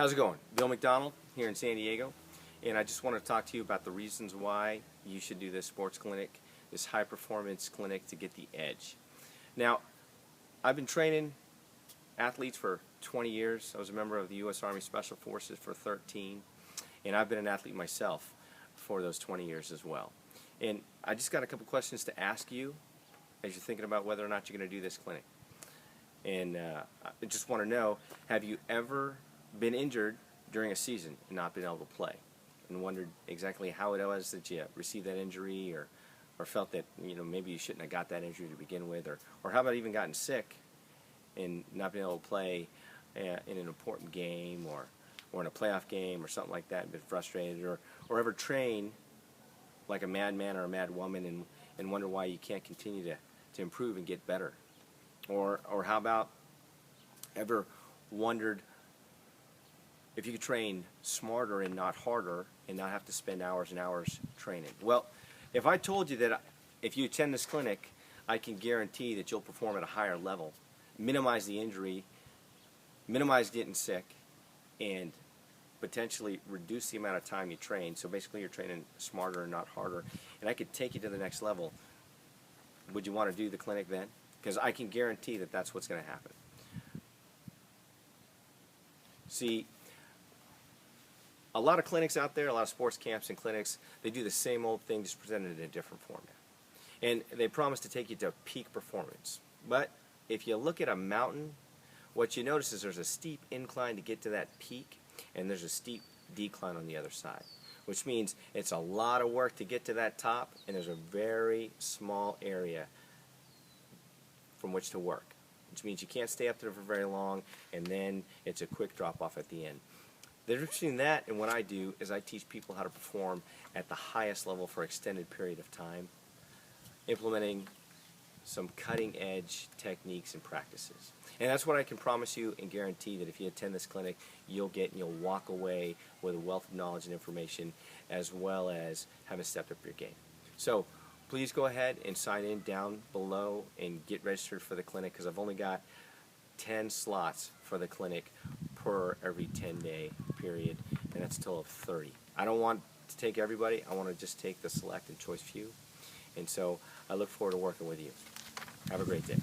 How's it going? Bill McDonald here in San Diego, and I just want to talk to you about the reasons why you should do this sports clinic, this high performance clinic to get the edge. Now, I've been training athletes for 20 years. I was a member of the U.S. Army Special Forces for 13, and I've been an athlete myself for those 20 years as well. And I just got a couple questions to ask you as you're thinking about whether or not you're going to do this clinic. And I just want to know, have you ever been injured during a season and not been able to play, and wondered exactly how it was that you received that injury, or felt that maybe you shouldn't have got that injury to begin with, or how about even gotten sick and not being able to play in an important game or in a playoff game or something like that, and been frustrated, or ever train like a madman or a mad woman and wonder why you can't continue to improve and get better, or how about ever wondered if you could train smarter and not harder and not have to spend hours and hours training. Well, if I told you that if you attend this clinic, I can guarantee that you'll perform at a higher level, minimize the injury, minimize getting sick, and potentially reduce the amount of time you train. So basically you're training smarter and not harder, and I could take you to the next level. Would you want to do the clinic then? Because I can guarantee that that's what's going to happen. See, a lot of clinics out there, a lot of sports camps and clinics, they do the same old thing, just presented in a different format. And they promise to take you to peak performance. But if you look at a mountain, what you notice is there's a steep incline to get to that peak, and there's a steep decline on the other side, which means it's a lot of work to get to that top, and there's a very small area from which to work, which means you can't stay up there for very long, and then it's a quick drop off at the end. The difference between that and what I do is I teach people how to perform at the highest level for an extended period of time, implementing some cutting edge techniques and practices. And that's what I can promise you and guarantee, that if you attend this clinic, you'll get and you'll walk away with a wealth of knowledge and information, as well as having stepped up your game. So please go ahead and sign in down below and get registered for the clinic, because I've only got 10 slots for the clinic per every 10-day period, and that's till of 30. I don't want to take everybody. I want to just take the select and choice few. And so I look forward to working with you. Have a great day.